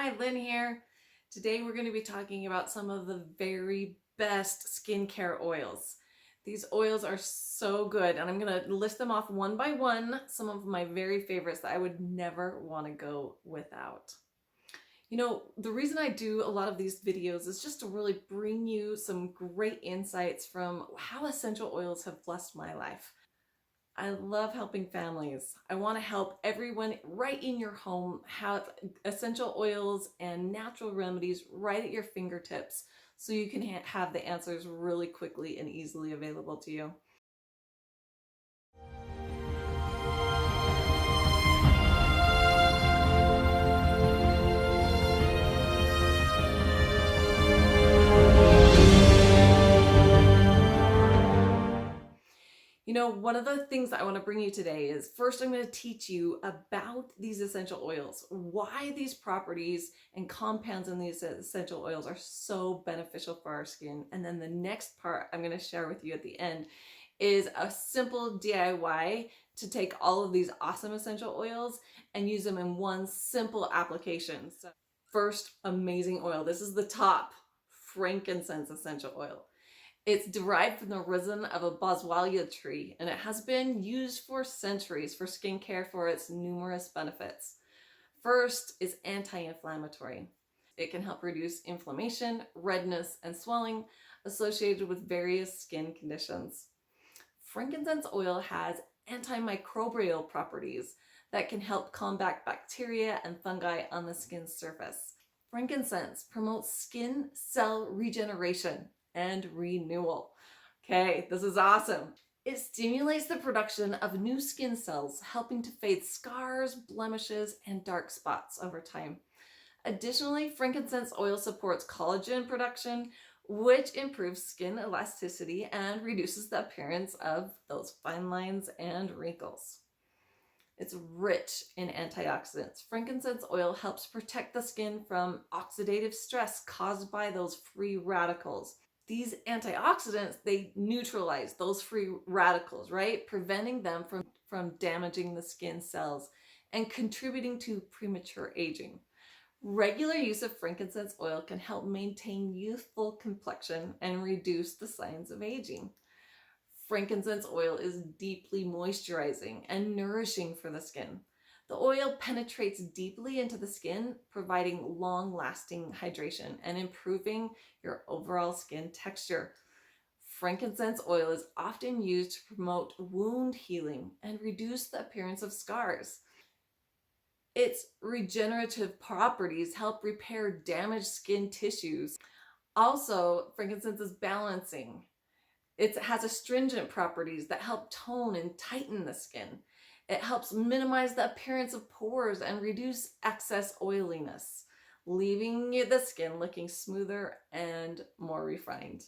Hi, Lynn here. Today we're going to be talking about some of the very best skincare oils. These oils are so good, and I'm going to list them off one by one, some of my very favorites that I would never want to go without. You know, the reason I do a lot of these videos is just to really bring you some great insights from how essential oils have blessed my life. I love helping families. I want to help everyone right in your home have essential oils and natural remedies right at your fingertips so you can have the answers really quickly and easily available to you. You know, one of the things that I want to bring you today is first I'm going to teach you about these essential oils, why these properties and compounds in these essential oils are so beneficial for our skin. And then the next part I'm going to share with you at the end is a simple DIY to take all of these awesome essential oils and use them in one simple application. So first, amazing oil. This is the top, frankincense essential oil. It's derived from the resin of a boswellia tree, and it has been used for centuries for skincare for its numerous benefits. First is anti-inflammatory. It can help reduce inflammation, redness, and swelling associated with various skin conditions. Frankincense oil has antimicrobial properties that can help combat bacteria and fungi on the skin's surface. Frankincense promotes skin cell regeneration and renewal. Okay, this is awesome. It stimulates the production of new skin cells, helping to fade scars, blemishes, and dark spots over time. Additionally, frankincense oil supports collagen production, which improves skin elasticity and reduces the appearance of those fine lines and wrinkles. It's rich in antioxidants. Frankincense oil helps protect the skin from oxidative stress caused by those free radicals. These antioxidants, they neutralize those free radicals, right? Preventing them from damaging the skin cells and contributing to premature aging. Regular use of frankincense oil can help maintain youthful complexion and reduce the signs of aging. Frankincense oil is deeply moisturizing and nourishing for the skin. The oil penetrates deeply into the skin, providing long-lasting hydration and improving your overall skin texture. Frankincense oil is often used to promote wound healing and reduce the appearance of scars. Its regenerative properties help repair damaged skin tissues. Also, frankincense is balancing. It has astringent properties that help tone and tighten the skin. It helps minimize the appearance of pores and reduce excess oiliness, leaving the skin looking smoother and more refined.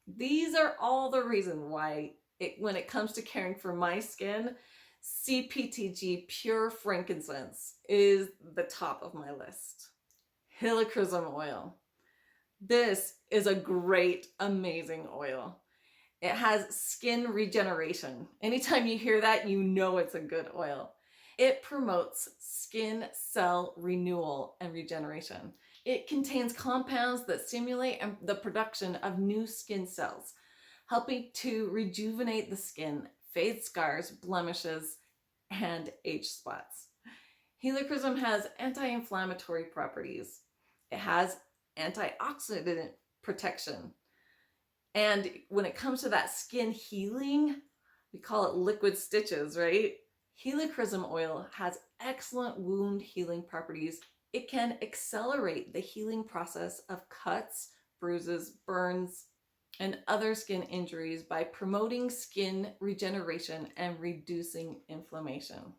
These are all the reasons why, when it comes to caring for my skin, CPTG Pure Frankincense is the top of my list. Helichrysum oil. This is a great, amazing oil. It has skin regeneration. Anytime you hear that, you know it's a good oil. It promotes skin cell renewal and regeneration. It contains compounds that stimulate the production of new skin cells, helping to rejuvenate the skin, fade scars, blemishes, and age spots. Helichrysum has anti-inflammatory properties. It has antioxidant protection. And when it comes to that skin healing, we call it liquid stitches, right? Helichrysum oil has excellent wound healing properties. It can accelerate the healing process of cuts, bruises, burns, and other skin injuries by promoting skin regeneration and reducing inflammation.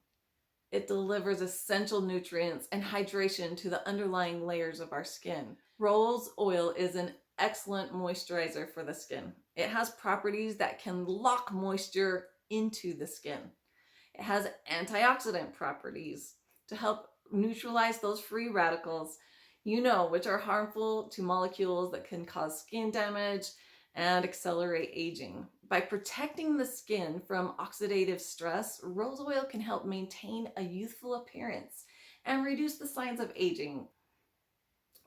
It delivers essential nutrients and hydration to the underlying layers of our skin. Rose oil is an excellent moisturizer for the skin. It has properties that can lock moisture into the skin. It has antioxidant properties to help neutralize those free radicals, which are harmful to molecules that can cause skin damage and accelerate aging. By protecting the skin from oxidative stress, rose oil can help maintain a youthful appearance and reduce the signs of aging.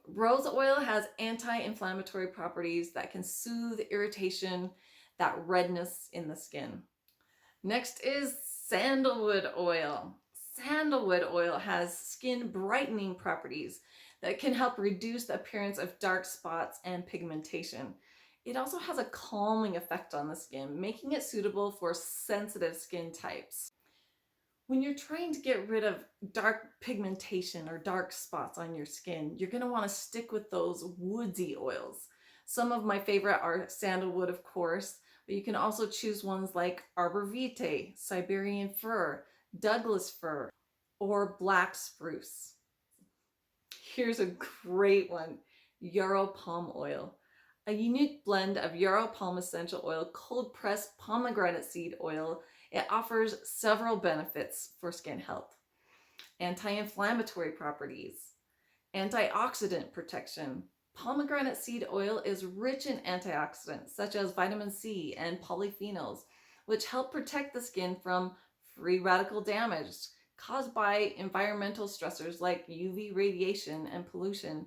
Rose oil has anti-inflammatory properties that can soothe irritation, that redness in the skin. Next is sandalwood oil. Sandalwood oil has skin brightening properties that can help reduce the appearance of dark spots and pigmentation. It also has a calming effect on the skin, making it suitable for sensitive skin types. When you're trying to get rid of dark pigmentation or dark spots on your skin, you're going to want to stick with those woodsy oils. Some of my favorite are sandalwood, of course, but you can also choose ones like arbor vitae, Siberian fir, Douglas fir, or black spruce. Here's a great one, yarrow palm oil. A unique blend of yarrow palm essential oil, cold pressed pomegranate seed oil. It offers several benefits for skin health. Anti-inflammatory properties, antioxidant protection. Pomegranate seed oil is rich in antioxidants such as vitamin C and polyphenols, which help protect the skin from free radical damage caused by environmental stressors like UV radiation and pollution.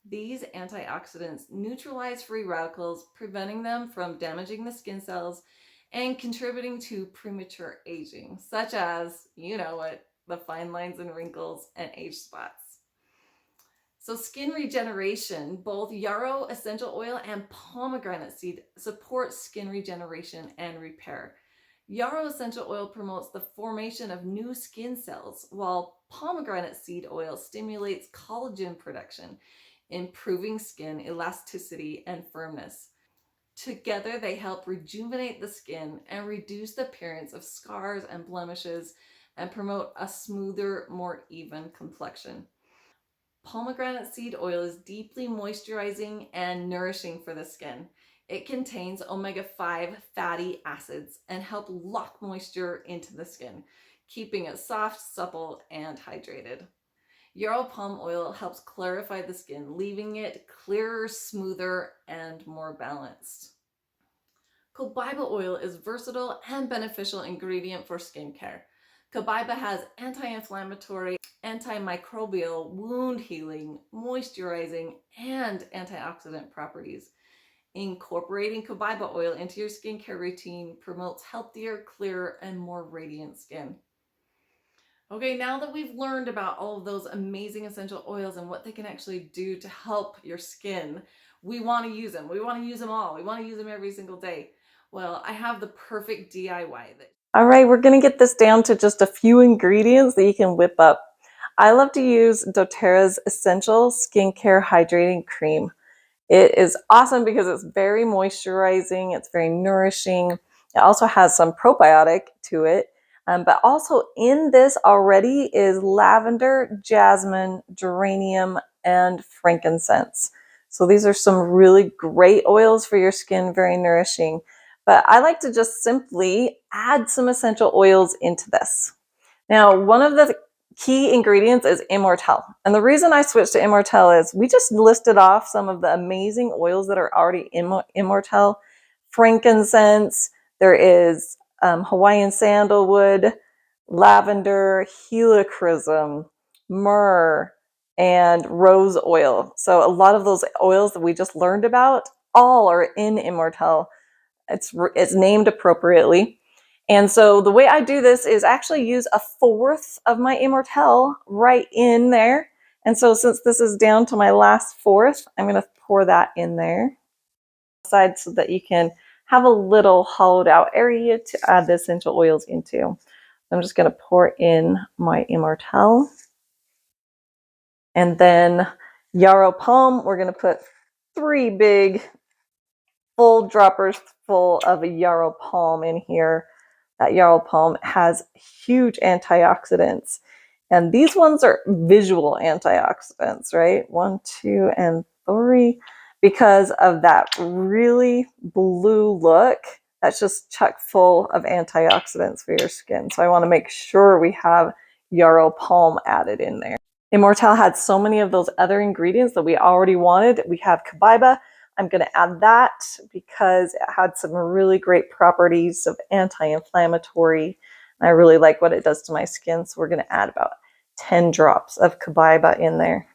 These antioxidants neutralize free radicals, preventing them from damaging the skin cells and contributing to premature aging, such as, you know what, the fine lines and wrinkles and age spots. So skin regeneration, both yarrow essential oil and pomegranate seed support skin regeneration and repair. Yarrow essential oil promotes the formation of new skin cells, while pomegranate seed oil stimulates collagen production, improving skin elasticity and firmness. Together, they help rejuvenate the skin and reduce the appearance of scars and blemishes and promote a smoother, more even complexion. Pomegranate seed oil is deeply moisturizing and nourishing for the skin. It contains omega-5 fatty acids and help lock moisture into the skin, keeping it soft, supple, and hydrated. Yarrow palm oil helps clarify the skin, leaving it clearer, smoother, and more balanced. Cobaiba oil is versatile and beneficial ingredient for skincare. Cobaiba has anti-inflammatory, antimicrobial, wound healing, moisturizing, and antioxidant properties. Incorporating cobaiba oil into your skincare routine promotes healthier, clearer, and more radiant skin. Okay, now that we've learned about all of those amazing essential oils and what they can actually do to help your skin, we want to use them. We want to use them all. We want to use them every single day. Well, I have the perfect DIY. All right, we're going to get this down to just a few ingredients that you can whip up. I love to use doTERRA's Essential Skincare Hydrating Cream. It is awesome because it's very moisturizing, it's very nourishing. It also has some probiotic to it. But also in this already is lavender, jasmine, geranium, and frankincense. So these are some really great oils for your skin, very nourishing. But I like to just simply add some essential oils into this. Now, one of the key ingredients is Immortelle. And the reason I switched to Immortelle is we just listed off some of the amazing oils that are already in Immortelle. Frankincense, there is Hawaiian sandalwood, lavender, helichrysum, myrrh, and rose oil. So a lot of those oils that we just learned about all are in Immortelle. It's named appropriately. And so the way I do this is actually use a fourth of my Immortelle right in there. And so since this is down to my last fourth, I'm going to pour that in there side so that you can have a little hollowed out area to add the essential oils into. I'm just going to pour in my Immortelle. And then yarrow palm, we're going to put 3 big full droppers full of a yarrow palm in here. That yarrow palm has huge antioxidants. And these ones are visual antioxidants, right? 1, 2, and 3. Because of that really blue look, that's just chock full of antioxidants for your skin. So I want to make sure we have yarrow palm added in there. Immortelle had so many of those other ingredients that we already wanted. We have cobaiba. I'm going to add that because it had some really great properties of anti-inflammatory. I really like what it does to my skin, so we're going to add about 10 drops of cobaiba in there.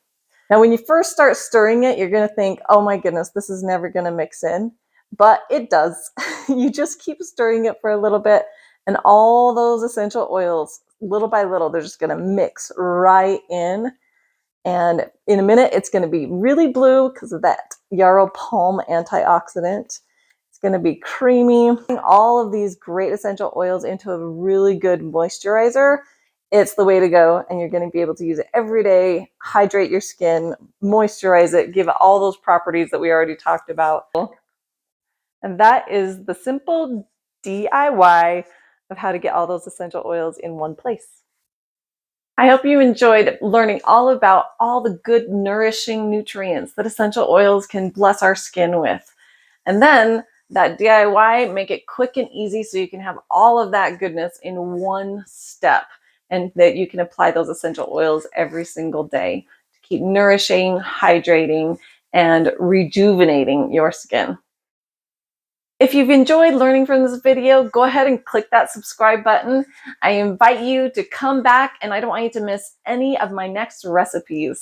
Now, when you first start stirring it, you're going to think, oh my goodness, this is never going to mix in. But it does. You just keep stirring it for a little bit, and all those essential oils, little by little, they're just going to mix right in. And in a minute, it's going to be really blue because of that yarrow palm antioxidant. It's going to be creamy. All of these great essential oils into a really good moisturizer. It's the way to go, and you're going to be able to use it every day, hydrate your skin, moisturize it, give it all those properties that we already talked about. And that is the simple DIY of how to get all those essential oils in one place. I hope you enjoyed learning all about all the good nourishing nutrients that essential oils can bless our skin with. And then that DIY, make it quick and easy so you can have all of that goodness in one step, and that you can apply those essential oils every single day to keep nourishing, hydrating, and rejuvenating your skin. If you've enjoyed learning from this video, go ahead and click that subscribe button. I invite you to come back, and I don't want you to miss any of my next recipes.